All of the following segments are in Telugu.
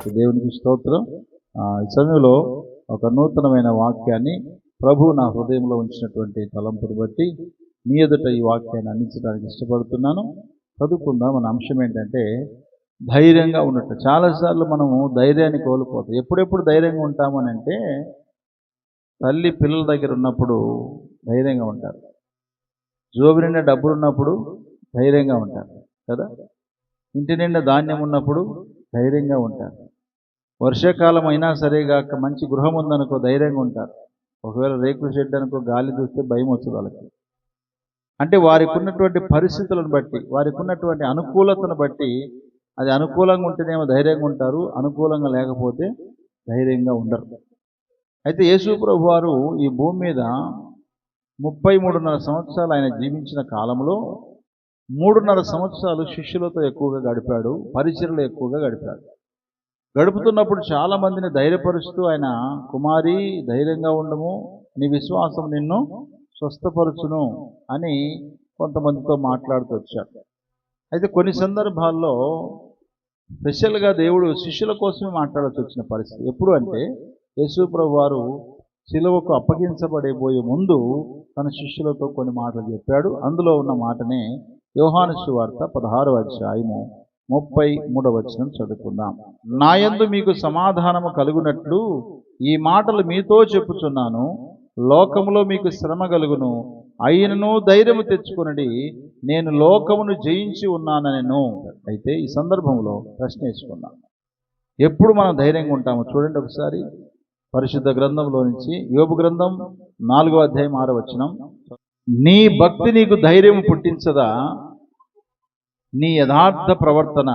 బట్టి దేవునికి స్తోత్రం. ఈ సమయంలో ఒక నూతనమైన వాక్యాన్ని ప్రభు నా హృదయంలో ఉంచినటువంటి తలంపుని బట్టి మీ ఎదుట ఈ వాక్యాన్ని అందించడానికి ఇష్టపడుతున్నాను. చదువుకుందాం. మన అంశం ఏంటంటే ధైర్యంగా ఉన్నట్టు. చాలాసార్లు మనము ధైర్యాన్ని కోల్పోతాం. ఎప్పుడెప్పుడు ధైర్యంగా ఉంటామని అంటే తల్లి పిల్లల దగ్గర ఉన్నప్పుడు ధైర్యంగా ఉంటారు, జోబు నిండా డబ్బులు ఉన్నప్పుడు ధైర్యంగా ఉంటారు కదా, ఇంటి నిండా ధాన్యం ఉన్నప్పుడు ధైర్యంగా ఉంటారు, వర్షాకాలం అయినా సరేగాక మంచి గృహం ఉందనుకో ధైర్యంగా ఉంటారు. ఒకవేళ రేకుల షెడ్ అనుకో గాలి చూస్తే భయం వచ్చేది వాళ్ళకి. అంటే వారికి ఉన్నటువంటి పరిస్థితులను బట్టి, వారికి ఉన్నటువంటి అనుకూలతను బట్టి, అది అనుకూలంగా ఉంటేనేమో ధైర్యంగా ఉంటారు, అనుకూలంగా లేకపోతే ధైర్యంగా ఉండరు. అయితే యేసు ప్రభు వారు ఈ భూమి మీద 33.5 సంవత్సరాలు ఆయన జీవించిన కాలంలో 3.5 సంవత్సరాలు శిష్యులతో ఎక్కువగా గడిపాడు, పరిచర్యలు ఎక్కువగా గడిపాడు. గడుపుతున్నప్పుడు చాలామందిని ధైర్యపరుస్తూ ఆయన, కుమారి ధైర్యంగా ఉండము, నీ విశ్వాసం నిన్ను స్వస్థపరచును అని కొంతమందితో మాట్లాడుతూ వచ్చాడు. అయితే కొన్ని సందర్భాల్లో స్పెషల్గా దేవుడు శిష్యుల కోసమే మాట్లాడాల్సి వచ్చిన పరిస్థితి. ఎప్పుడు అంటే యేసు ప్రభు వారు సిలువకు అప్పగించబడిపోయే ముందు తన శిష్యులతో కొన్ని మాటలు చెప్పాడు. అందులో ఉన్న మాటనే యోహాను సువార్త 16వ అధ్యాయము 33వ వచనం చదువుకుందాం. నా యందు మీకు సమాధానము కలుగునట్లు ఈ మాటలు మీతో చెప్పుచున్నాను, లోకములో మీకు శ్రమ కలుగును, అయినను ధైర్యము తెచ్చుకొనుడి, నేను లోకమును జయించి ఉన్నానెను. అయితే ఈ సందర్భంలో ప్రశ్న వేసుకుందాం, ఎప్పుడు మనం ధైర్యంగా ఉంటామో చూడండి ఒకసారి. పరిశుద్ధ గ్రంథంలో నుంచి యోబు గ్రంథం 4వ అధ్యాయం 6వ వచనం. నీ భక్తి నీకు ధైర్యం పుట్టించదా, నీ యథార్థ ప్రవర్తన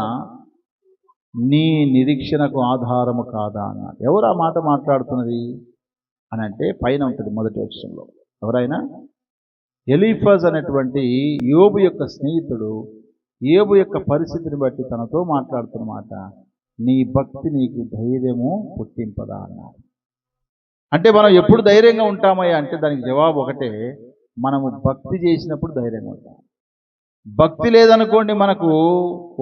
నీ నిరీక్షణకు ఆధారము కాదా అన్నాడు. ఎవరు ఆ మాట మాట్లాడుతున్నది అని అంటే పైన ఉంటుంది మొదటి వచనంలో. ఎవరైనా ఎలీఫజ్ అనేటువంటి యోబు యొక్క స్నేహితుడు యోబు యొక్క పరిస్థితిని బట్టి తనతో మాట్లాడుతున్న మాట, నీ భక్తి నీకు ధైర్యము పుట్టింపదా అన్నారు. అంటే మనం ఎప్పుడు ధైర్యంగా ఉంటామయ్యా అంటే దానికి జవాబు ఒకటే, మనము భక్తి చేసినప్పుడు ధైర్యంగా ఉంటాం. భక్తి లేదనుకోండి, మనకు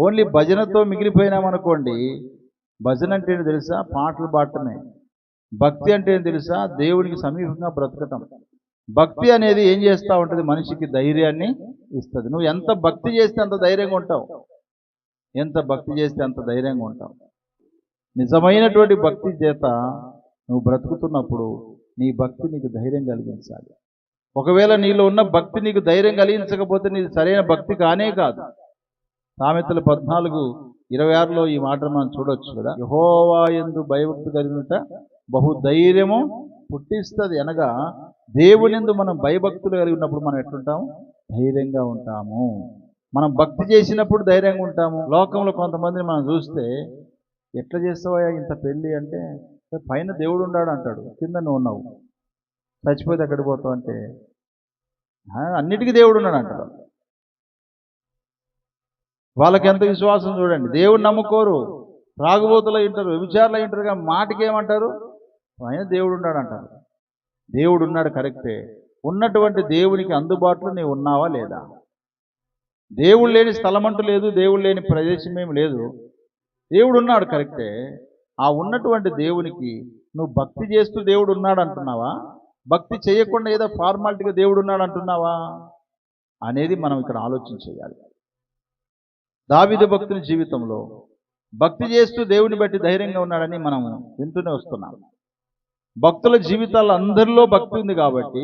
ఓన్లీ భజనతో మిగిలిపోయినామనుకోండి. భజన అంటే ఏంటి తెలుసా? పాటలు పాడటమే. భక్తి అంటే ఏంటి తెలుసా? దేవునికి సమీపంగా బ్రతకటం. భక్తి అనేది ఏం చేస్తూ ఉంటుంది? మనిషికి ధైర్యాన్ని ఇస్తుంది. నువ్వు ఎంత భక్తి చేస్తే అంత ధైర్యంగా ఉంటావు, ఎంత భక్తి చేస్తే అంత ధైర్యంగా ఉంటావు. నిజమైనటువంటి భక్తి చేత నువ్వు బ్రతుకుతున్నప్పుడు నీ భక్తి నీకు ధైర్యం కలిగించాలి. ఒకవేళ నీలో ఉన్న భక్తి నీకు ధైర్యం కలిగించకపోతే నీది సరైన భక్తి కానే కాదు. సామెతలు 14:26లో ఈ మాట మనం చూడొచ్చు కదా. యెహోవా యందు భయభక్తి కలిగినట బహుధైర్యము పుట్టిస్తుంది. అనగా దేవునియందు మనం భయభక్తులు కలిగి ఉన్నప్పుడు మనం ఎట్లుంటాము? ధైర్యంగా ఉంటాము. మనం భక్తి చేసినప్పుడు ధైర్యంగా ఉంటాము. లోకంలో కొంతమందిని మనం చూస్తే, ఎట్లా చేస్తావా ఇంత పెళ్ళి అంటే, పైన దేవుడు ఉన్నాడు అంటాడు, కింద నువ్వు ఉన్నావు, చచ్చిపోతే ఎక్కడికి పోతావు అంటే అన్నిటికీ దేవుడు ఉన్నాడు అంటాడు. వాళ్ళకి ఎంత విశ్వాసం చూడండి. దేవుడు నమ్ముకోరు, త్రాగుబోతులు వింటారు, వ్యభిచారులు వింటారు, కానీ మాటకి ఏమంటారు? ఆయన దేవుడు ఉన్నాడు అంటారు. దేవుడు ఉన్నాడు కరెక్టే. ఉన్నటువంటి దేవునికి అందుబాటులో నీవు ఉన్నావా లేదా? దేవుడు లేని స్థలం అంటూ లేదు, దేవుడు లేని ప్రదేశం ఏమి లేదు. దేవుడు ఉన్నాడు కరెక్టే. ఆ ఉన్నటువంటి దేవునికి నువ్వు భక్తి చేస్తూ దేవుడు ఉన్నాడు అంటున్నావా, భక్తి చేయకుండా ఏదో ఫార్మాలిటీగా దేవుడు ఉన్నాడు అంటున్నావా అనేది మనం ఇక్కడ ఆలోచన చేయాలి. దావీదు భక్తుని జీవితంలో భక్తి చేస్తూ దేవుని బట్టి ధైర్యంగా ఉన్నాడని మనం వింటూనే వస్తున్నాం. భక్తుల జీవితాల్లో అందరిలో భక్తి ఉంది కాబట్టి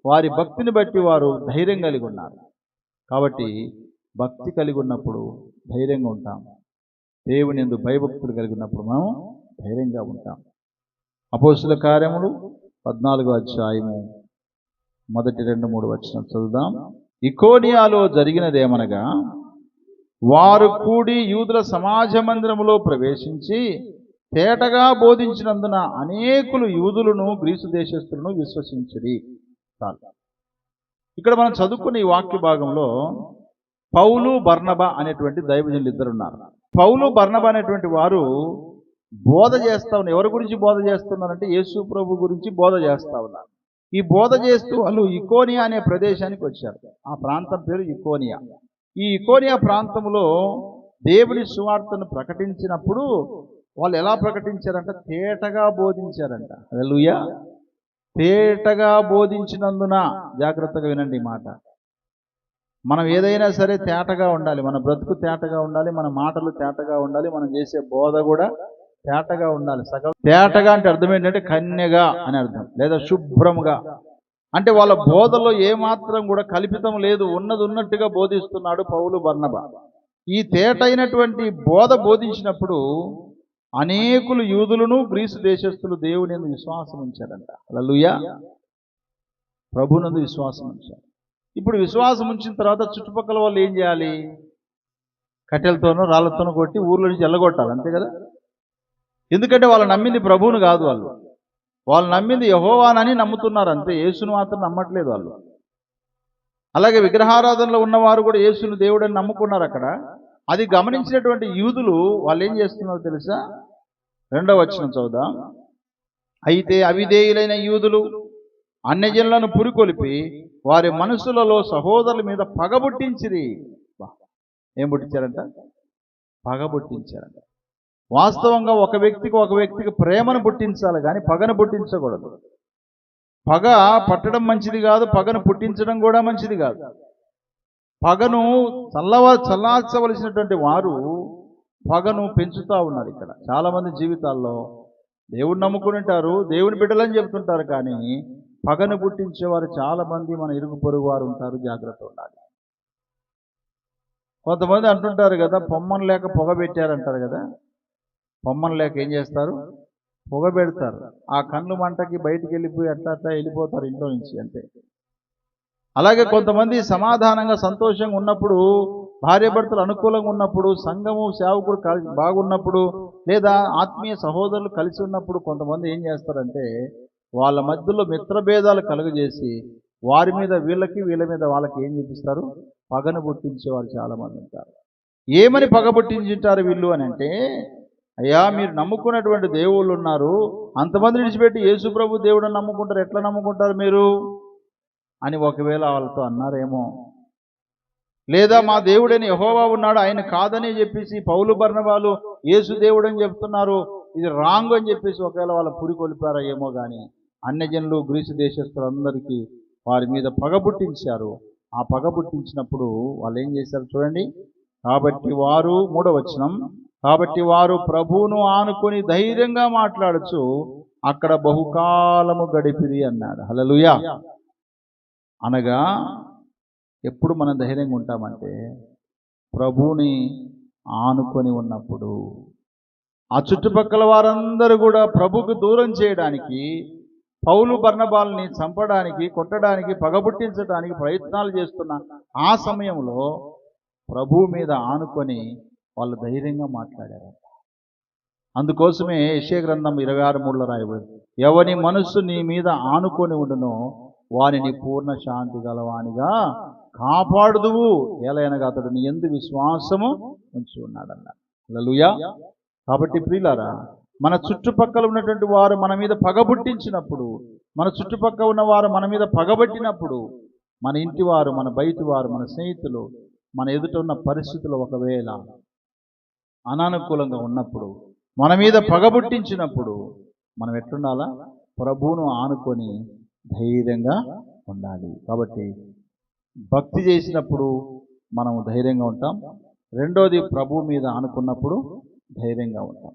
వారి భక్తిని బట్టి వారు ధైర్యం కలిగి ఉన్నారు. కాబట్టి భక్తి కలిగి ఉన్నప్పుడు ధైర్యంగా ఉంటాం. దేవుని యందు భయభక్తులు కలిగి ఉన్నప్పుడు మనం ధైర్యంగా ఉంటాం. అపోస్తుల కార్యములు 14వ అధ్యాయము 1-3 వచనం చదువుదాం. ఇకోనియాలో జరిగినదేమనగా, వారు కూడి యూదుల సమాజ మందిరములో ప్రవేశించి తేటగా బోధించినందున అనేకులు యూదులను గ్రీసు దేశస్తులను విశ్వసించిరి. ఇక్కడ మనం చదువుకున్న ఈ వాక్య భాగంలో పౌలు బర్నబా అనేటువంటి దైవజనులు ఇద్దరు ఉన్నారు. పౌలు బర్నబా అనేటువంటి వారు బోధ చేస్తా ఉన్నారు. ఎవరి గురించి బోధ చేస్తున్నారంటే యేసు ప్రభు గురించి బోధ చేస్తా ఉన్నారు. ఈ బోధ చేస్తూ వాళ్ళు ఇకోనియా అనే ప్రదేశానికి వచ్చారు. ఆ ప్రాంతం పేరు ఇకోనియా. ఈ ఇకోనియా ప్రాంతంలో దేవుని సువార్తను ప్రకటించినప్పుడు వాళ్ళు ఎలా ప్రకటించారంట? తేటగా బోధించారంట. హల్లెలూయా. తేటగా బోధించినందున, జాగ్రత్తగా వినండి ఈ మాట, మనం ఏదైనా సరే తేటగా ఉండాలి. మన బ్రతుకు తేటగా ఉండాలి, మన మాటలు తేటగా ఉండాలి, మనం చేసే బోధ కూడా తేటగా ఉండాలి. సగం తేటగా అంటే అర్థం ఏంటంటే కన్యగా అని అర్థం, లేదా శుభ్రముగా. అంటే వాళ్ళ బోధలో ఏమాత్రం కూడా కల్పితం లేదు, ఉన్నది ఉన్నట్టుగా బోధిస్తున్నాడు పౌలు బర్నబా. ఈ తేటైనటువంటి బోధ బోధించినప్పుడు అనేకులు యూదులను గ్రీసు దేశస్థులు దేవుని యందు విశ్వాసం ఉంచారంట. హల్లెలూయా. ప్రభునందు విశ్వాసం ఉంచారు. ఇప్పుడు విశ్వాసం ఉంచిన తర్వాత చుట్టుపక్కల వాళ్ళు ఏం చేయాలి? కట్టెలతోనో రాళ్లతోనో కొట్టి ఊర్లో నుంచి వెళ్ళగొట్టాలి, అంతే కదా. ఎందుకంటే వాళ్ళు నమ్మింది ప్రభువును కాదు, వాళ్ళు నమ్మింది యెహోవానని నమ్ముతున్నారు అంతే, యేసును మాత్రం నమ్మట్లేదు వాళ్ళు. అలాగే విగ్రహారాధనలో ఉన్నవారు కూడా యేసును దేవుడని నమ్ముకున్నారు అక్కడ. అది గమనించినటువంటి యూదులు వాళ్ళు ఏం చేస్తున్నారో తెలుసా? 2వ వచనం చదువుదాం. అయితే అవిధేయులైన యూదులు అన్యజనులను పురికొలిపి వారి మనసులలో సహోదరుల మీద పగబుట్టించిరి. ఏం పుట్టించారంట? పగబుట్టించారంట. వాస్తవంగా ఒక వ్యక్తికి ప్రేమను పుట్టించాలి కానీ పగను పుట్టించకూడదు. పగ పట్టడం మంచిది కాదు, పగను పుట్టించడం కూడా మంచిది కాదు. పగను చల్లార్చవలసినటువంటి వారు పగను పెంచుతూ ఉన్నారు. ఇక్కడ చాలామంది జీవితాల్లో దేవుడు నమ్ముకుంటారు, దేవుని బిడ్డలని చెబుతుంటారు, కానీ పగను పుట్టించేవారు చాలామంది మన ఇరుగు పొరుగు వారు ఉంటారు. జాగ్రత్త ఉండాలి. కొంతమంది అంటుంటారు కదా, పొమ్మను లేక పొగ పెట్టారంటారు కదా. పొమ్మను లేక ఏం చేస్తారు? పొగ పెడతారు. ఆ కళ్ళు మంటకి బయటికి వెళ్ళిపోయి అట్లా వెళ్ళిపోతారు ఇంట్లో నుంచి, అంతే. అలాగే కొంతమంది సమాధానంగా సంతోషంగా ఉన్నప్పుడు, భార్యాభర్తలు అనుకూలంగా ఉన్నప్పుడు, సంఘము సేవకుడు బాగున్నప్పుడు, లేదా ఆత్మీయ సహోదరులు కలిసి ఉన్నప్పుడు కొంతమంది ఏం చేస్తారంటే వాళ్ళ మధ్యలో మిత్రభేదాలు కలుగజేసి వారి మీద వీళ్ళకి, వీళ్ళ మీద వాళ్ళకి ఏం చూపిస్తారు? పగను పుట్టించేవారు చాలామంది ఉంటారు. ఏమని పగ పుట్టించుంటారు వీళ్ళు అని అంటే, అయ్యా మీరు నమ్ముకున్నటువంటి దేవుళ్ళు ఉన్నారు, అంతమంది విడిచిపెట్టి యేసు ప్రభు దేవుడని నమ్ముకుంటారు, ఎట్లా నమ్ముకుంటారు మీరు అని ఒకవేళ వాళ్ళతో అన్నారేమో. లేదా మా దేవుడని యెహోవా ఉన్నాడు, ఆయన కాదని చెప్పేసి పౌలు బర్నబాలు యేసు దేవుడని చెప్తున్నారు, ఇది రాంగ్ అని చెప్పేసి ఒకవేళ వాళ్ళ పురికొల్పారా ఏమో. కానీ అన్యజనులు గ్రీసు దేశస్తులందరికీ వారి మీద పగ పుట్టించారు. ఆ పగ పుట్టించినప్పుడు వాళ్ళు ఏం చేశారు చూడండి. కాబట్టి వారు, 3వ వచనం, కాబట్టి వారు ప్రభువును ఆనుకొని ధైర్యంగా మాట్లాడచ్చు అక్కడ బహుకాలము గడిపిరి అన్నాడు. హల్లెలూయా. అనగా ఎప్పుడు మనం ధైర్యంగా ఉంటామంటే ప్రభువుని ఆనుకొని ఉన్నప్పుడు. ఆ చుట్టుపక్కల వారందరూ కూడా ప్రభుకు దూరం చేయడానికి, పౌలు బర్నబాల్ని చంపడానికి, కొట్టడానికి, పగబుట్టించడానికి ప్రయత్నాలు చేస్తున్న ఆ సమయంలో ప్రభువు మీద ఆనుకొని వాళ్ళు ధైర్యంగా మాట్లాడారు. అందుకోసమే యెషయా గ్రంథం 26:3 రాయబడింది, ఎవని మనస్సు నీ మీద ఆనుకొని ఉండునో వారిని పూర్ణ శాంతి గలవానిగా కాపాడుదువు, ఎలయనగా అతడు నీ యందు విశ్వాసము ఉంచి ఉన్నాడన్న. హల్లెలూయా. కాబట్టి ప్రియులారా, మన చుట్టుపక్కల ఉన్నటువంటి వారు మన మీద పగబుట్టించినప్పుడు, మన చుట్టుపక్కల ఉన్న వారు మన మీద పగబట్టినప్పుడు, మన ఇంటి వారు, మన బయటి వారు, మన స్నేహితులు, మన ఎదుట ఉన్న పరిస్థితులు ఒకవేళ అనానుకూలంగా ఉన్నప్పుడు, మన మీద పగబుట్టించినప్పుడు మనం ఎట్లుండాలా? ప్రభువును ఆనుకొని ధైర్యంగా ఉండాలి. కాబట్టి భక్తి చేసినప్పుడు మనం ధైర్యంగా ఉంటాం. రెండోది, ప్రభువు మీద ఆనుకున్నప్పుడు ధైర్యంగా ఉంటాం.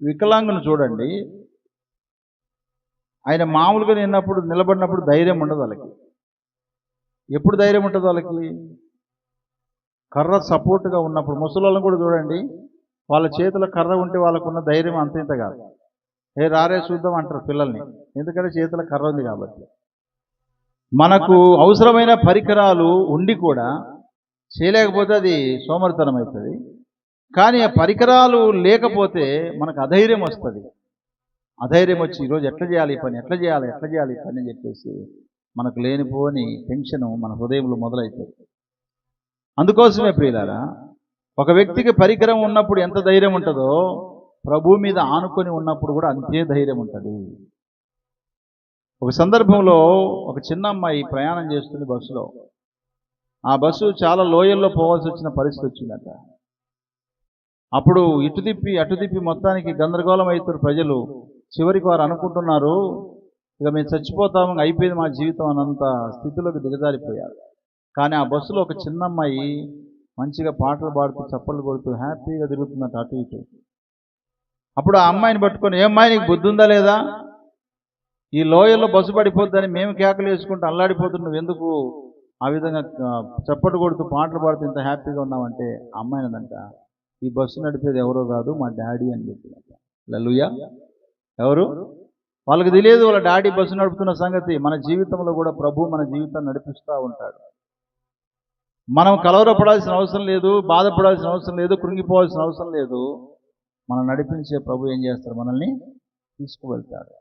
వికలాంగుని చూడండి, ఆయన మామూలుగా నిలబడినప్పుడు ధైర్యం ఉండదు వాళ్ళకి. ఎప్పుడు ధైర్యం ఉంటుంది వాళ్ళకి? కర్ర సపోర్ట్గా ఉన్నప్పుడు. ముసలోళ్ళని కూడా చూడండి, వాళ్ళ చేతిలో కర్ర ఉంటే వాళ్ళకున్న ధైర్యం అంత ఇంత కాదు. రారే చూద్దాం అంటారు పిల్లల్ని, ఎందుకంటే చేతిలో కర్ర ఉంది కాబట్టి. మనకు అవసరమైన పరికరాలు ఉండి కూడా చేయలేకపోతే అది సోమరితనం అవుతుంది. కానీ ఆ పరికరాలు లేకపోతే మనకు అధైర్యం వస్తుంది. అధైర్యం వచ్చి ఈరోజు ఎట్లా చేయాలి ఈ పని, ఎట్లా చేయాలి ఈ పని అని చెప్పేసి మనకు లేనిపోని టెన్షన్ మన హృదయంలో మొదలవుతుంది. అందుకోసమే ప్రియులారా, ఒక వ్యక్తికి పరికరం ఉన్నప్పుడు ఎంత ధైర్యం ఉంటుందో, ప్రభువు మీద ఆనుకొని ఉన్నప్పుడు కూడా అంతే ధైర్యం ఉంటుంది. ఒక సందర్భంలో ఒక చిన్న అమ్మాయి ప్రయాణం చేస్తుంది బస్సులో. ఆ బస్సు చాలా లోయల్లో పోవాల్సి వచ్చిన పరిస్థితి వచ్చిందట. అప్పుడు ఇటు తిప్పి అటు తిప్పి మొత్తానికి గందరగోళం అవుతారు ప్రజలు. చివరికి వారు అనుకుంటున్నారు, ఇక మేము చచ్చిపోతాము, అయిపోయింది మా జీవితం అన్నంత స్థితిలోకి దిగజారిపోయారు. కానీ ఆ బస్సులో ఒక చిన్న అమ్మాయి మంచిగా పాటలు పాడుతూ చప్పట్లు కొడుతూ హ్యాపీగా తిరుగుతుందంట అటు ఇటు. అప్పుడు ఆ అమ్మాయిని పట్టుకొని, ఏ అమ్మాయి నీకు బుద్ధి ఉందా లేదా, ఈ లోయల్లో బస్సు పడిపోద్దని మేము కేకలు వేసుకుంటూ అల్లాడిపోతున్నాం, ఎందుకు ఆ విధంగా చప్పట్లు కొడుతూ పాటలు పాడుతూ ఇంత హ్యాపీగా ఉన్నామంటే ఆ అమ్మాయినంట, ఈ బస్సు నడిపేది ఎవరో కాదు మా డాడీ అని చెప్పిందంట. హల్లెలూయా. ఎవరు? వాళ్ళకి తెలియదు వాళ్ళ డాడీ బస్సు నడుపుతున్న సంగతి. మన జీవితంలో కూడా ప్రభు మన జీవితాన్ని నడిపిస్తూ ఉంటాడు. మనం కలవరపడాల్సిన అవసరం లేదు, బాధపడాల్సిన అవసరం లేదు, కృంగిపోవాల్సిన అవసరం లేదు. మనం నడిపించే ప్రభు ఏం చేస్తారు, మనల్ని తీసుకువెళ్తాడు.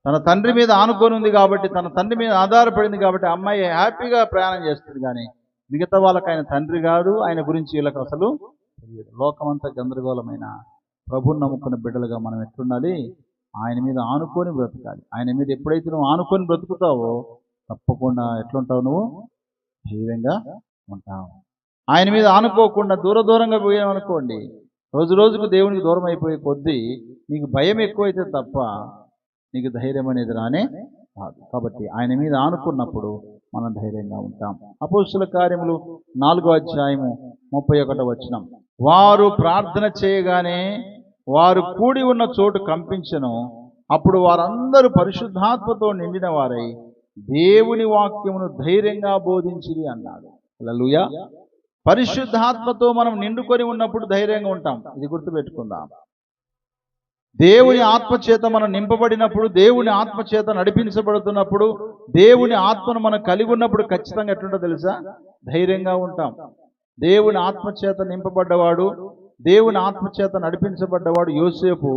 తన తండ్రి మీద ఆనుకొని ఉంది కాబట్టి, తన తండ్రి మీద ఆధారపడింది కాబట్టి అమ్మాయి హ్యాపీగా ప్రయాణం చేస్తుంది. కానీ మిగతా వాళ్ళకి ఆయన తండ్రి కాదు, ఆయన గురించి వీళ్ళకి అసలు తెలియదు. లోకమంతా గందరగోళమైన ప్రభుని నమ్ముకున్న బిడ్డలుగా మనం ఎట్లుండాలి, ఆయన మీద ఆనుకొని బ్రతకాలి. ఆయన మీద ఎప్పుడైతే నువ్వు ఆనుకొని బ్రతుకుతావో తప్పకుండా ఎట్లుంటావు, నువ్వు ధైర్యంగా ఉంటావు. ఆయన మీద ఆనుకోకుండా దూరంగా పోయామనుకోండి, రోజు రోజుకు దేవునికి దూరం అయిపోయే కొద్దీ నీకు భయం ఎక్కువైతే తప్ప నీకు ధైర్యం అనేది రానే కాదు. కాబట్టి ఆయన మీద ఆనుకున్నప్పుడు మనం ధైర్యంగా ఉంటాం. అపోస్తుల కార్యములు 4వ అధ్యాయము 31వ వచనం. వారు ప్రార్థన చేయగానే వారు కూడి ఉన్న చోటు కంపించెను. అప్పుడు వారందరూ పరిశుద్ధాత్మతో నిండిన వారై దేవుని వాక్యమును ధైర్యంగా బోధించిరి అన్నాడు. హల్లెలూయా. పరిశుద్ధాత్మతో మనం నిండుకొని ఉన్నప్పుడు ధైర్యంగా ఉంటాం. ఇది గుర్తుపెట్టుకుందాం. దేవుని ఆత్మచేత మనం నింపబడినప్పుడు, దేవుని ఆత్మచేత నడిపించబడుతున్నప్పుడు, దేవుని ఆత్మను మనం కలిగి ఉన్నప్పుడు ఖచ్చితంగా ఎట్లుంటో తెలుసా, ధైర్యంగా ఉంటాం. దేవుని ఆత్మచేత నింపబడ్డవాడు, దేవుని ఆత్మచేత నడిపించబడ్డవాడు యోసేపు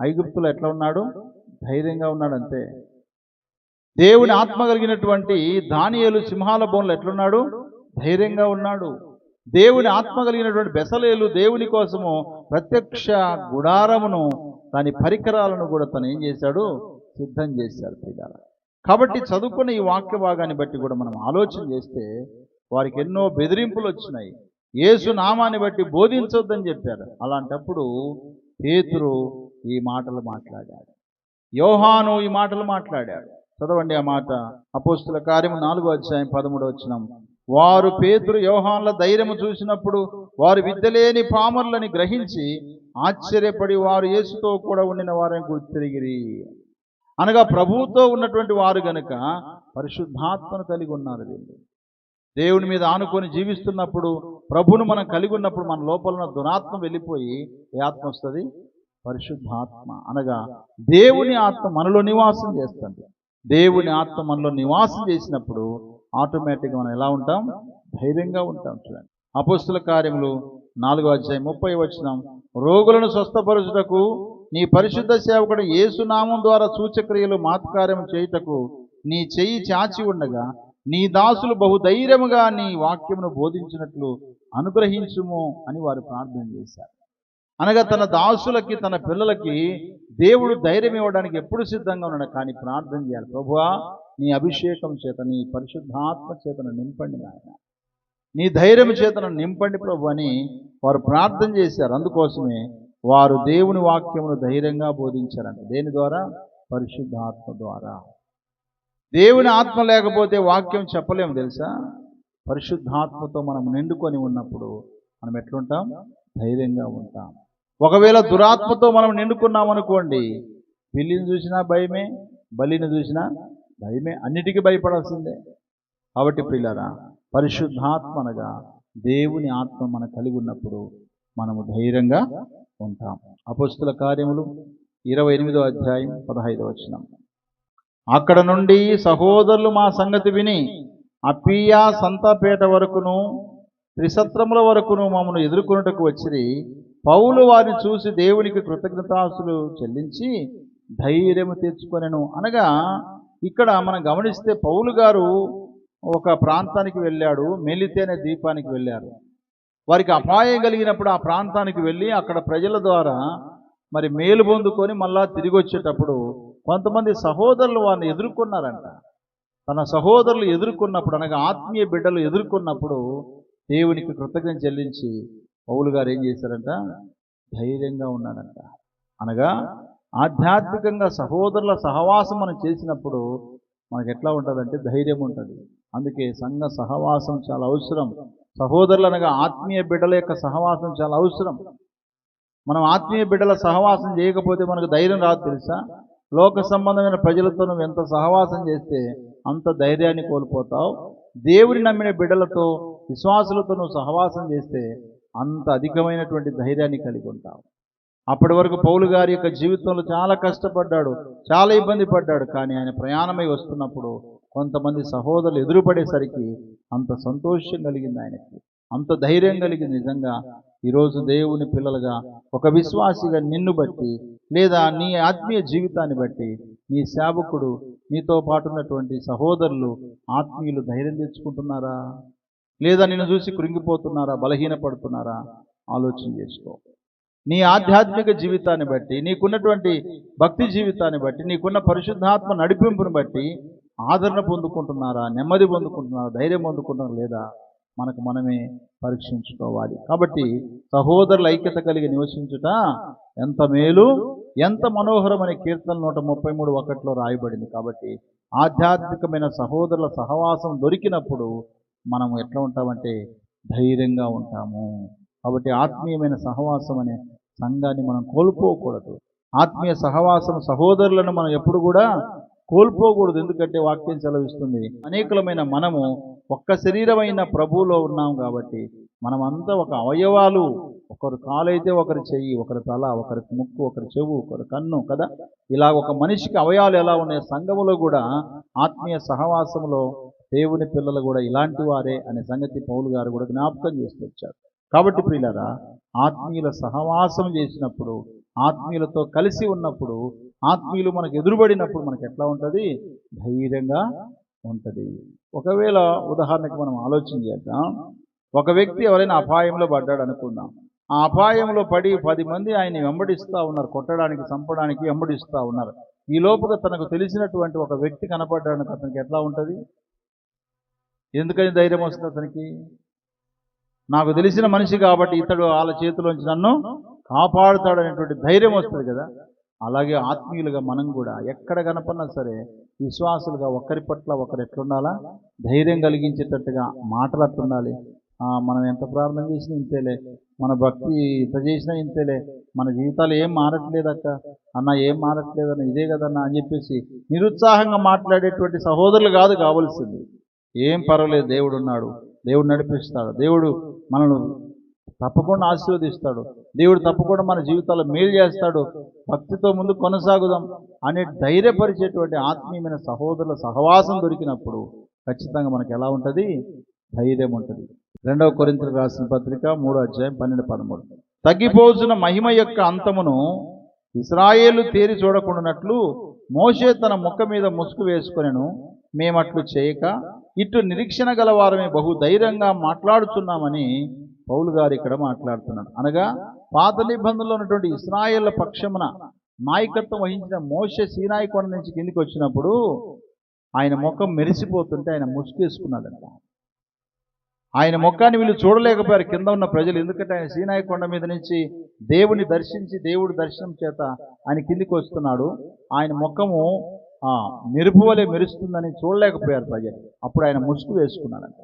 ఐగుప్తులో ఎట్లా ఉన్నాడు, ధైర్యంగా ఉన్నాడు. అంతే. దేవుని ఆత్మ కలిగినటువంటి దానియేలు సింహాల బోన్లో ఎట్లున్నాడు, ధైర్యంగా ఉన్నాడు. దేవుని ఆత్మ కలిగినటువంటి బెసలేలు దేవుని కోసము ప్రత్యక్ష గుడారమును, దాని పరికరాలను కూడా తను ఏం చేశాడు, సిద్ధం చేశాడు పిల్లల. కాబట్టి చదువుకున్న ఈ వాక్య భాగాన్ని బట్టి కూడా మనం ఆలోచన చేస్తే వారికి ఎన్నో బెదిరింపులు వచ్చినాయి. యేసు నామాన్ని బట్టి బోధించొద్దని చెప్పారు. అలాంటప్పుడు పేతురు ఈ మాటలు మాట్లాడాడు, యోహాను ఈ మాటలు మాట్లాడాడు. చదవండి ఆ మాట. అపోస్తుల కార్యము 4వ అధ్యాయం 13వ వచనం. వారు పేతురు యోహానుల ధైర్యము చూసినప్పుడు వారు విద్యలేని పామరులని గ్రహించి ఆశ్చర్యపడి వారు యేసుతో కూడా ఉండిన వారిని గుర్తిరిగిరి. అనగా ప్రభువుతో ఉన్నటువంటి వారు గనుక పరిశుద్ధాత్మను కలిగి ఉన్నారు. వీళ్ళు దేవుని మీద ఆనుకొని జీవిస్తున్నప్పుడు, ప్రభువును మనం కలిగి ఉన్నప్పుడు మన లోపల ఉన్న దురాత్మ వెళ్ళిపోయి ఏ ఆత్మ వస్తుంది, పరిశుద్ధాత్మ. అనగా దేవుని ఆత్మ మనలో నివాసం చేస్తుంది. దేవుని ఆత్మ మనలో నివాసం చేసినప్పుడు ఆటోమేటిక్గా మనం ఎలా ఉంటాం, ధైర్యంగా ఉంటాం. చూడండి అపోస్తుల కార్యములు 4వ అధ్యాయం 30వ వచనం. రోగులను స్వస్థపరచుటకు నీ పరిశుద్ధ సేవకుడు యేసు నామం ద్వారా సూచక్రియలు మాత్కార్యం చేయుటకు నీ చెయ్యి చాచి ఉండగా నీ దాసులు బహుధైర్యముగా నీ వాక్యమును బోధించినట్లు అనుగ్రహించుము అని వారు ప్రార్థన చేశారు. అనగా తన దాసులకి, తన పిల్లలకి దేవుడు ధైర్యం ఇవ్వడానికి ఎప్పుడు సిద్ధంగా ఉన్నాడు. కానీ ప్రార్థన చేయాలి, ప్రభువా నీ అభిషేకం చేత, నీ పరిశుద్ధాత్మ చేతను నింపండి నాయన, నీ ధైర్యం చేతను నింపండి ప్రభు అని వారు ప్రార్థన చేశారు. అందుకోసమే వారు దేవుని వాక్యమును ధైర్యంగా బోధించారంట. దేని ద్వారా? పరిశుద్ధాత్మ ద్వారా. దేవుని ఆత్మ లేకపోతే వాక్యం చెప్పలేము తెలుసా. పరిశుద్ధాత్మతో మనం నిండుకొని ఉన్నప్పుడు మనం ఎట్లుంటాం, ధైర్యంగా ఉంటాం. ఒకవేళ దురాత్మతో మనం నిండుకున్నాం అనుకోండి, పిల్లిని చూసినా భయమే, బలిని చూసినా భయమే, అన్నిటికీ భయపడాల్సిందే. కాబట్టి పిల్లరా, పరిశుద్ధాత్మ అనగా దేవుని ఆత్మ మనం కలిగి ఉన్నప్పుడు మనము ధైర్యంగా ఉంటాం. అపోస్తుల కార్యములు 28వ అధ్యాయం 15వ వచనం. అక్కడ నుండి సహోదరులు మా సంగతి విని అప్పీయా సంతపేట వరకును త్రిసత్రముల వరకును మమ్మను ఎదుర్కొనుటకు వచ్చిరి. పౌలు వారిని చూసి దేవునికి కృతజ్ఞతాస్తులు చెల్లించి ధైర్యము తెచ్చుకొనెను. అనగా ఇక్కడ మనం గమనిస్తే పౌలు గారు ఒక ప్రాంతానికి వెళ్ళాడు, మెలితే అనే ద్వీపానికి వెళ్ళారు. వారికి అపాయం కలిగినప్పుడు ఆ ప్రాంతానికి వెళ్ళి అక్కడ ప్రజల ద్వారా మరి మేలు పొందుకొని మళ్ళా తిరిగి వచ్చేటప్పుడు కొంతమంది సహోదరులు వారిని ఎదుర్కొన్నారంట. తన సహోదరులు ఎదుర్కొన్నప్పుడు, అనగా ఆత్మీయ బిడ్డలు ఎదుర్కొన్నప్పుడు దేవునికి కృతజ్ఞత చెల్లించి పౌలు గారు ఏం చేశారంట? ధైర్యంగా ఉన్నాడంట. అనగా ఆధ్యాత్మికంగా సహోదరుల సహవాసం మనం చేసినప్పుడు మనకు ఎట్లా ఉంటుందంటే ధైర్యం ఉంటుంది. అందుకే సంఘ సహవాసం చాలా అవసరం. సహోదరులు అనగా ఆత్మీయ బిడ్డల యొక్క సహవాసం చాలా అవసరం. మనం ఆత్మీయ బిడ్డల సహవాసం చేయకపోతే మనకు ధైర్యం రాదు తెలుసా? లోక సంబంధమైన ప్రజలతో నువ్వు ఎంత సహవాసం చేస్తే అంత ధైర్యాన్ని కోల్పోతావు. దేవుని నమ్మిన బిడ్డలతో విశ్వాసులతో నువ్వు సహవాసం చేస్తే అంత అధికమైనటువంటి ధైర్యాన్ని కలిగి ఉంటావు. అప్పటి వరకు పౌలు గారి యొక్క జీవితంలో చాలా కష్టపడ్డాడు, చాలా ఇబ్బంది పడ్డాడు. కానీ ఆయన ప్రయాణమై వస్తున్నప్పుడు కొంతమంది సహోదరులు ఎదురుపడేసరికి అంత సంతోషం కలిగింది ఆయనకి, అంత ధైర్యం కలిగింది. నిజంగా ఈరోజు దేవుని పిల్లలుగా ఒక విశ్వాసిగా నిన్ను బట్టి లేదా నీ ఆత్మీయ జీవితాన్ని బట్టి నీ సేవకుడు నీతో పాటు ఉన్నటువంటి సహోదరులు ఆత్మీయులు ధైర్యం తెచ్చుకుంటున్నారా? లేదా నిన్ను చూసి కృంగిపోతున్నారా, బలహీనపడుతున్నారా? ఆలోచన చేసుకో. నీ ఆధ్యాత్మిక జీవితాన్ని బట్టి, నీకున్నటువంటి భక్తి జీవితాన్ని బట్టి, నీకున్న పరిశుద్ధాత్మ నడిపింపును బట్టి ఆదరణ పొందుకుంటున్నారా, నెమ్మది పొందుకుంటున్నారా, ధైర్యం పొందుకుంటున్నారా లేదా మనకు మనమే పరీక్షించుకోవాలి. కాబట్టి సహోదరుల ఐక్యత కలిగి నివసించుట ఎంత మేలు, ఎంత మనోహరం అనే కీర్తన 133:1 రాయబడింది. కాబట్టి ఆధ్యాత్మికమైన సహోదరుల సహవాసం దొరికినప్పుడు మనం ఎట్లా ఉంటామంటే ధైర్యంగా ఉంటాము. కాబట్టి ఆత్మీయమైన సహవాసం అనే సంఘాన్ని మనం కోల్పోకూడదు. ఆత్మీయ సహవాసం సహోదరులను మనం ఎప్పుడు కూడా కోల్పోకూడదు. ఎందుకంటే వాక్యం సెలవిస్తుంది, అనేకులమైన మనము ఒక్క శరీరమైన ప్రభువులో ఉన్నాం కాబట్టి మనమంతా ఒక అవయవాలు. ఒకరు కాలు అయితే ఒకరి చెయ్యి, ఒకరి తల, ఒకరి ముక్కు, ఒకరి చెవు, ఒకరి కన్ను కదా. ఇలా ఒక మనిషికి అవయవాలు ఎలా ఉన్నాయి, సంఘములో కూడా ఆత్మీయ సహవాసంలో దేవుని పిల్లలు కూడా ఇలాంటి వారే అనే సంగతి పౌలు గారు కూడా జ్ఞాపకం చేసుకొచ్చారు. కాబట్టి ప్రియులారా, ఆత్మీయుల సహవాసం చేసినప్పుడు, ఆత్మీయులతో కలిసి ఉన్నప్పుడు, ఆత్మీయులు మనకు ఎదురుబడినప్పుడు మనకు ఎట్లా ఉంటుంది? ధైర్యంగా ఉంటుంది. ఒకవేళ ఉదాహరణకి మనం ఆలోచన చేద్దాం. ఒక వ్యక్తి ఎవరైనా అపాయంలో పడ్డాడు అనుకుందాం. ఆ అపాయంలో పడి 10 మంది ఆయన్ని వెంబడిస్తూ ఉన్నారు, కొట్టడానికి, చంపడానికి వెంబడిస్తూ ఉన్నారు. ఈ లోపుగా తనకు తెలిసినటువంటి ఒక వ్యక్తి కనపడ్డానికి అతనికి ఎట్లా ఉంటుంది? ఎందుకని ధైర్యం వస్తుంది అతనికి? నాకు తెలిసిన మనిషి కాబట్టి ఇతడు వాళ్ళ చేతిలోంచి నన్ను కాపాడుతాడు అనేటువంటి ధైర్యం వస్తుంది కదా. అలాగే ఆత్మీయులుగా మనం కూడా ఎక్కడ కనపడినా సరే విశ్వాసులుగా ఒకరి పట్ల ఒకరు ఎట్లుండాలా? ధైర్యం కలిగించేటట్టుగా మాటలు అట్లుండాలి. మనం ఎంత ప్రార్థన చేసినా ఇంతేలే, మన భక్తి ఇంత చేసినా ఇంతేలే, మన జీవితాలు ఏం మారట్లేదక్క అన్న, ఏం మారట్లేదన్న, ఇదే కదన్నా అని చెప్పేసి నిరుత్సాహంగా మాట్లాడేటువంటి సహోదరులు కాదు కావాల్సింది. ఏం పర్వాలేదు, దేవుడు ఉన్నాడు, దేవుడు నడిపిస్తాడు, దేవుడు మనల్ని తప్పకుండా ఆశీర్వదిస్తాడు, దేవుడు తప్పకుండా మన జీవితాల్లో మేలు చేస్తాడు, భక్తితో ముందు కొనసాగుదాం అనే ధైర్యపరిచేటువంటి ఆత్మీయమైన సహోదరుల సహవాసం దొరికినప్పుడు ఖచ్చితంగా మనకు ఎలా ఉంటుంది? ధైర్యం ఉంటుంది. 2వ కొరింథీయులకు రాసిన పత్రిక 3:12-13. తగ్గిపోతున్న మహిమ యొక్క అంతమును ఇశ్రాయేలు తేరి చూడకుండానట్లు మోషే తన ముఖ మీద ముసుగు వేసుకొనెను. మేమట్లు చేయక ఇటు నిరీక్షణ గలవారమే బహు ధైర్యంగా మాట్లాడుతున్నామని పౌలు గారు ఇక్కడ మాట్లాడుతున్నాడు. అనగా పాత నిబంధనలో ఉన్నటువంటి ఇశ్రాయేళ్ల పక్షమున నాయకత్వం వహించిన మోషే సీనాయి కొండ నుంచి కిందికి వచ్చినప్పుడు ఆయన ముఖం మెరిసిపోతుంటే ఆయన ముసుగేసుకున్నాడంట. ఆయన ముఖాన్ని వీళ్ళు చూడలేకపోయారు కింద ఉన్న ప్రజలు. ఎందుకంటే ఆయన సీనాయి కొండ మీద నుంచి దేవుని దర్శించి, దేవుడి దర్శనం చేత ఆయన కిందికి వస్తున్నాడు. ఆయన ముఖము మెరుపు వలె మెరుస్తుందని చూడలేకపోయారు ప్రజలు. అప్పుడు ఆయన ముసుగు వేసుకున్నాడంట.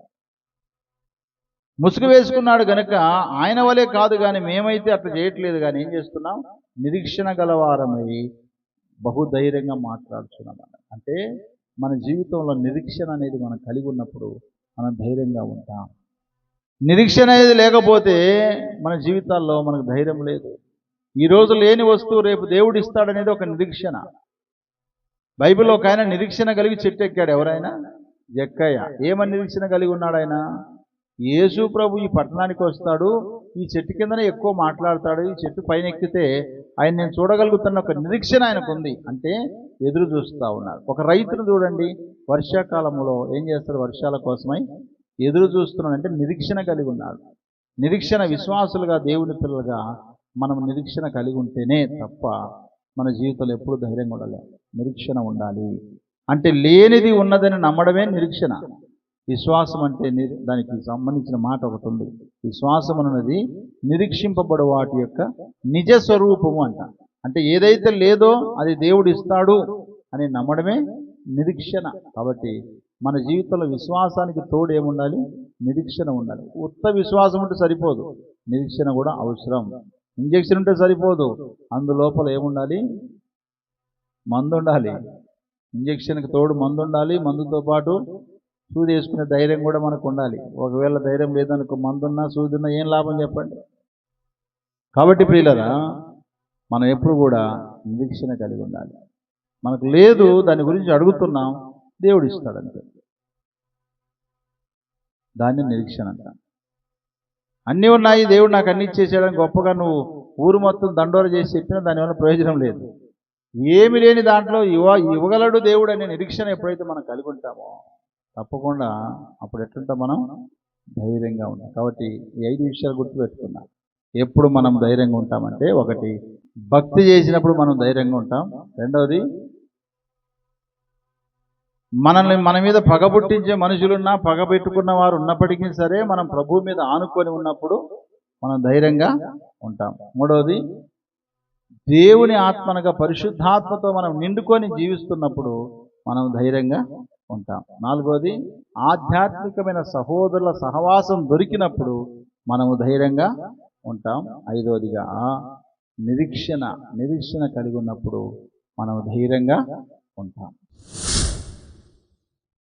ముసుగు వేసుకున్నాడు గనక ఆయన వలే కాదు, కానీ మేమైతే అట్లా చేయట్లేదు, కానీ ఏం చేస్తున్నాం? నిరీక్షణ గలవారమై బహుధైర్యంగా మాట్లాడుతున్నాం. అంటే మన జీవితంలో నిరీక్షణ అనేది మనం కలిగి ఉన్నప్పుడు మనం ధైర్యంగా ఉంటాం. నిరీక్షణ అనేది లేకపోతే మన జీవితాల్లో మనకు ధైర్యం లేదు. ఈరోజు లేని వస్తువు రేపు దేవుడు ఇస్తాడనేది ఒక నిరీక్షణ. బైబిల్లో ఒక ఆయన నిరీక్షణ కలిగి చెట్టు ఎక్కాడు. ఎవరైనా? జక్కయ్య. ఏమని నిరీక్షణ కలిగి ఉన్నాడు ఆయన? యేసు ప్రభు ఈ పట్టణానికి వస్తాడు, ఈ చెట్టు కిందనే ఎక్కువ మాట్లాడతాడు, ఈ చెట్టు పైన ఎక్కితే ఆయన నేను చూడగలుగుతున్న ఒక నిరీక్షణ ఆయనకు ఉంది. అంటే ఎదురు చూస్తూ ఉన్నారు. ఒక రైతును చూడండి, వర్షాకాలంలో ఏం చేస్తాడు? వర్షాల కోసమై ఎదురు చూస్తున్నాడు. అంటే నిరీక్షణ కలిగి ఉన్నాడు. నిరీక్షణ, విశ్వాసులుగా దేవుని పిల్లలుగా మనం నిరీక్షణ కలిగి ఉంటేనే తప్ప మన జీవితంలో ఎప్పుడు ధైర్యంగా ఉండాలి. నిరీక్షణ ఉండాలి. అంటే లేనిది ఉన్నదని నమ్మడమే నిరీక్షణ. విశ్వాసం అంటే దానికి సంబంధించిన మాట ఒకటి ఉంది. విశ్వాసం అన్నది నిరీక్షింపబడు వాటి యొక్క నిజ స్వరూపము అంట. అంటే ఏదైతే లేదో అది దేవుడు ఇస్తాడు అని నమ్మడమే నిరీక్షణ. కాబట్టి మన జీవితంలో విశ్వాసానికి తోడు ఏముండాలి? నిరీక్షణ ఉండాలి. ఉత్త విశ్వాసం ఉంటే సరిపోదు, నిరీక్షణ కూడా అవసరం. ఇంజెక్షన్ ఉంటే సరిపోదు, అందులోపల ఏముండాలి? మందు ఉండాలి. ఇంజెక్షన్కి తోడు మందు ఉండాలి, మందుతో పాటు సూది వేసుకునే ధైర్యం కూడా మనకు ఉండాలి. ఒకవేళ ధైర్యం లేదనుకో, మందున్నా సూదున్నా ఏం లాభం చెప్పండి? కాబట్టి ప్రియులరా, మనం ఎప్పుడు కూడా నిరీక్షణ కలిగి ఉండాలి. మనకు లేదు, దాని గురించి అడుగుతున్నాం, దేవుడు ఇస్తాడంతే. దాన్ని నిరీక్షణ అంట. అన్నీ ఉన్నాయి, దేవుడు నాకు అన్ని ఇచ్చేసాడని గొప్పగా నువ్వు ఊరు మొత్తం దండోర చేసి చెప్పినా దానివల్ల ప్రయోజనం లేదు. ఏమి లేని దాంట్లో ఇవ్వగలడు దేవుడు అనే నిరీక్షణ ఎప్పుడైతే మనం కలిగి ఉంటామో తప్పకుండా అప్పుడు ఎట్లుంటాం? మనం ధైర్యంగా ఉంటాం. కాబట్టి ఈ 5 విషయాలు గుర్తుపెట్టుకున్నాం. ఎప్పుడు మనం ధైర్యంగా ఉంటామంటే, ఒకటి, భక్తి చేసినప్పుడు మనం ధైర్యంగా ఉంటాం. రెండవది, మనల్ని మన మీద పగబుట్టించే మనుషులున్నా, పగ పెట్టుకున్న వారు ఉన్నప్పటికీ సరే, మనం ప్రభువు మీద ఆనుకొని ఉన్నప్పుడు మనం ధైర్యంగా ఉంటాం. మూడవది, దేవుని ఆత్మనగా పరిశుద్ధాత్మతో మనం నిండుకొని జీవిస్తున్నప్పుడు మనం ధైర్యంగా ఉంటాం. నాలుగవది, ఆధ్యాత్మికమైన సహోదరుల సహవాసం దొరికినప్పుడు మనము ధైర్యంగా ఉంటాం. ఐదవదిగా, నిరీక్షణ కలిగి ఉన్నప్పుడు మనం ధైర్యంగా ఉంటాం.